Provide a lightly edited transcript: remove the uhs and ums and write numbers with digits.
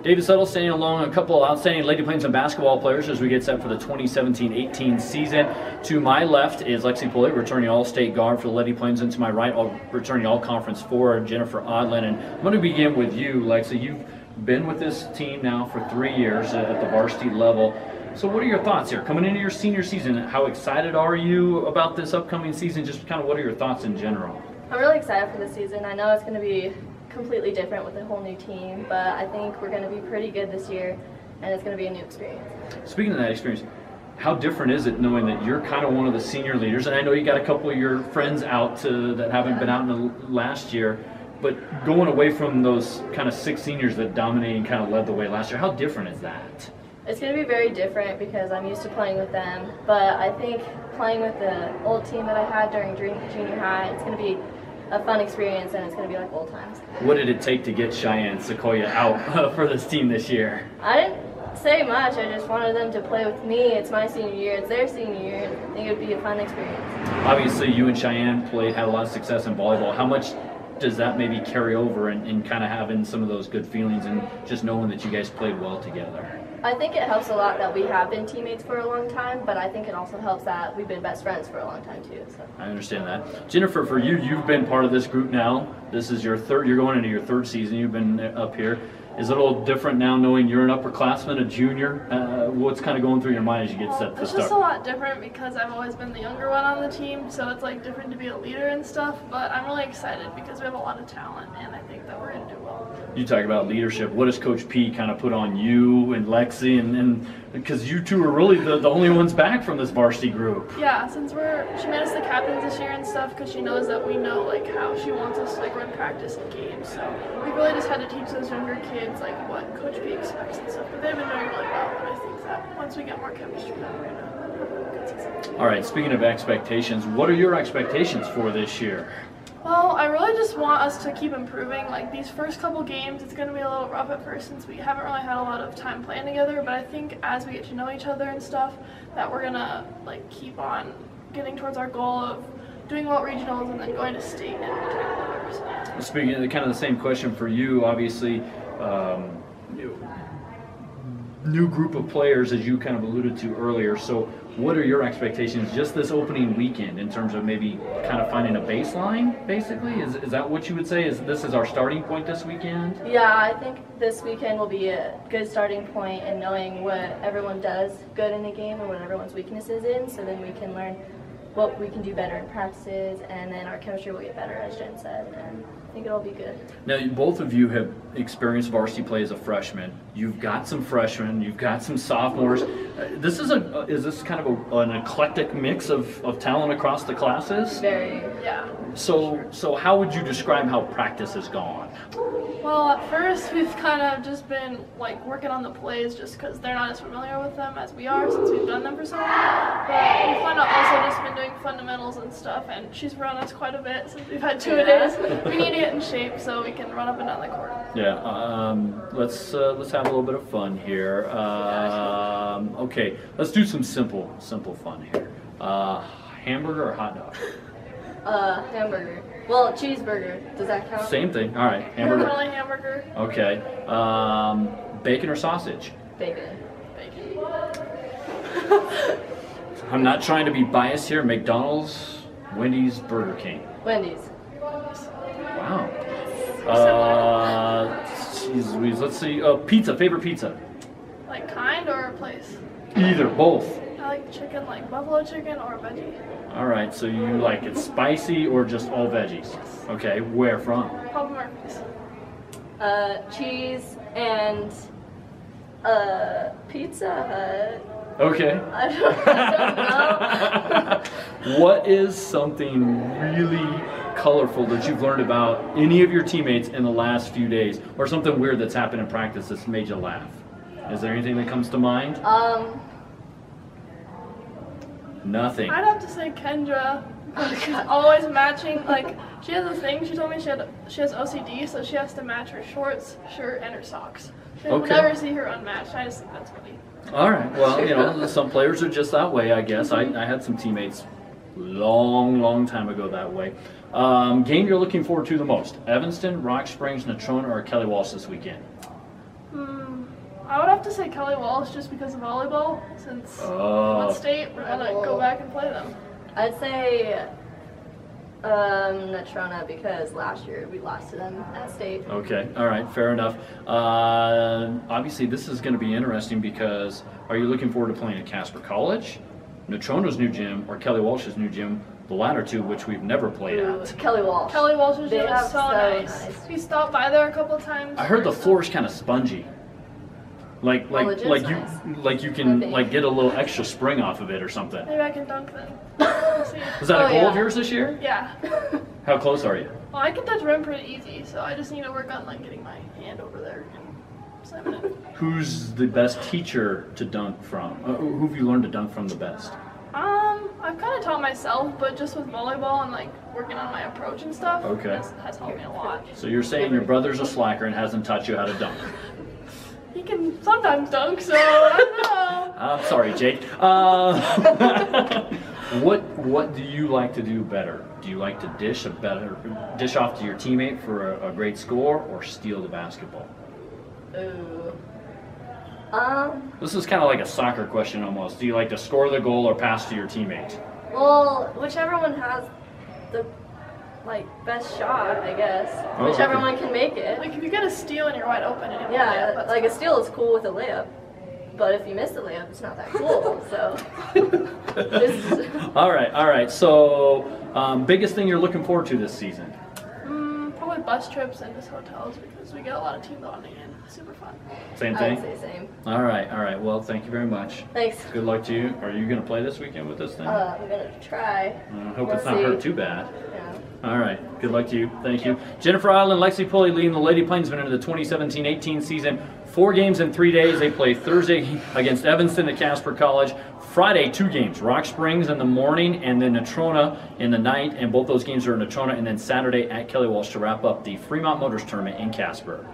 David Settle standing along a couple of outstanding Lady Plainsmen basketball players as we get set for the 2017-18 season. To my left is Lexi Pulley, returning All-State guard for the Lady Plainsmen. To my right, returning All-Conference forward, Jennifer Aadland. And I'm going to begin with you, Lexi. You've been with this team now for 3 years at the varsity level. So what are your thoughts here? Coming into your senior season, how excited are you about this upcoming season? Just kind of what are your thoughts in general? I'm really excited for this season. I know it's going to be completely different with a whole new team, but I think we're going to be pretty good this year, and it's going to be a new experience. Speaking of that experience, how different is it knowing that you're kind of one of the senior leaders? And I know you got a couple of your friends out that haven't been out in the last year, but going away from those kind of 6 seniors that dominated and kind of led the way last year, how different is that? It's going to be very different because I'm used to playing with them, but I think playing with the old team that I had during junior high, it's going to be a fun experience, and it's going to be like old times. What did it take to get Cheyenne Sequoia out for this team this year? I didn't say much. I just wanted them to play with me. It's my senior year. It's their senior year. And I think it would be a fun experience. Obviously, you and Cheyenne had a lot of success in volleyball. How much does that maybe carry over and kind of having some of those good feelings and just knowing that you guys played well together? I think it helps a lot that we have been teammates for a long time, but I think it also helps that we've been best friends for a long time too. So. I understand that. Jennifer, for you, you've been part of this group now. This is your you're going into your 3rd season. You've been up here. Is it a little different now knowing you're an upperclassman, a junior? What's kind of going through your mind as you get set to It's start? just a lot different because I've always been the younger one on the team, so it's like different to be a leader and stuff, but I'm really excited because we have a lot of talent and I think that we're going to do well. You talk about leadership. What does Coach P kind of put on you and Lexi, and because you two are really the only ones back from this varsity group? Yeah, since she made us the captains this year and stuff because she knows that we know like how she wants us to like run practice and games, so we really just had to teach those younger kids like what Coach P expects and stuff, but they've been doing really well, and I think that once we get more chemistry, then we're going to have a good season. All right, speaking of expectations, what are your expectations for this year? Well, I really just want us to keep improving. Like these first couple games, it's going to be a little rough at first since we haven't really had a lot of time playing together, but I think as we get to know each other and stuff, that we're going to like keep on getting towards our goal of doing well at regionals and then going to state and retaining. Speaking of kind of the same question for you, obviously, new group of players as you kind of alluded to earlier. So what are your expectations just this opening weekend in terms of maybe kind of finding a baseline, basically? Is that what you would say? This is our starting point this weekend? Yeah, I think this weekend will be a good starting point in knowing what everyone does good in a game and what everyone's weaknesses in, so then we can learn what we can do better in practices, and then our chemistry will get better, as Jen said, and I think it'll be good. Now, both of you have experienced varsity play as a freshman. You've got some freshmen, you've got some sophomores. Is this kind of an eclectic mix of talent across the classes? Very, yeah. So how would you describe how practice has gone? Well, at first we've kind of just been like working on the plays just because they're not as familiar with them as we are since we've done them for so long. But we've kind of also just been doing fundamentals and stuff, and she's run us quite a bit since we've had 2-a-days. We need to get in shape so we can run up and down the court. Yeah, let's have a little bit of fun here. Okay, let's do some simple fun here. Hamburger or hot dog? Hamburger. Well, cheeseburger. Does that count? Same thing. All right, hamburger. Definitely hamburger. Okay. Bacon or sausage? Bacon. Bacon. I'm not trying to be biased here. McDonald's, Wendy's, Burger King. Wendy's. Wow. Jeez Louise, let's see. Pizza. Favorite pizza? Like kind or place? Either, both. I like chicken, like buffalo chicken or veggie. All right, so you like it spicy or just all veggies? Yes. Okay, where from? Papa Murphy's. Cheese and Pizza Hut. Okay. I don't know. What is something really colorful that you've learned about any of your teammates in the last few days, or something weird that's happened in practice that's made you laugh? Is there anything that comes to mind? Nothing. I'd have to say Kendra. She's always matching. Like she has a thing. She told me she has OCD, so she has to match her shorts, shirt, and her socks. You'll never see her unmatched. I just think that's funny. All right. Well, you know, some players are just that way, I guess. I had some teammates long time ago that way. Game you're looking forward to the most? Evanston, Rock Springs, Natrona, or Kelly Walsh this weekend? have to say Kelly Walsh just because of volleyball. Since Oh. what state, we're gonna go back and play them. I'd say Natrona because last year we lost to them at state. Okay, all right, fair enough. Obviously, this is going to be interesting because are you looking forward to playing at Casper College, Natrona's new gym, or Kelly Walsh's new gym? The latter two, which we've never played at. Kelly Walsh. Kelly Walsh's They gym have is so so nice. nice. We stopped by there a couple times. I heard the floor is kind of spongy. Like the gym's you I can think. like get a little extra spring off of it or something. Maybe I can dunk then. We'll see. Was that a Oh, goal of yeah. yours this year? Yeah. How close are you? Well, I can touch rim pretty easy, so I just need to work on like getting my hand over there and slamming it. Who's the best teacher to dunk from? Who have you learned to dunk from the best? I've kind of taught myself, but just with volleyball and like working on my approach and stuff. Okay. Has helped me a lot. So you're saying your brother's a slacker and hasn't taught you how to dunk? He can sometimes dunk, so I don't know. I'm sorry, Jake. What do you like to do better? Do you like to dish off to your teammate for a great score, or steal the basketball? Ooh. This is kind of like a soccer question almost. Do you like to score the goal or pass to your teammate? Well, whichever one has the best shot, I guess. Oh, Whichever okay. one can make it. Like if you get a steal and you're wide open and you Yeah, that's like a steal is cool with a layup, but if you miss the layup, it's not that cool. So, All right. So, biggest thing you're looking forward to this season? probably bus trips and just hotels because we get a lot of team bonding and it's super fun. Same I would thing? say same. All right. Well, thank you very much. Thanks. Good luck to you. Are you going to play this weekend with this thing? I'm gonna try. Hope we'll it's not see. hurt too bad. Yeah. All right. Good luck to you. Thank you. Jennifer Aadland, Lexi Pulley leading the Lady Plainsmen into the 2017-18 season. 4 games in 3 days. They play Thursday against Evanston at Casper College. Friday, 2 games. Rock Springs in the morning and then Natrona in the night. And both those games are in Natrona. And then Saturday at Kelly Walsh to wrap up the Fremont Motors Tournament in Casper.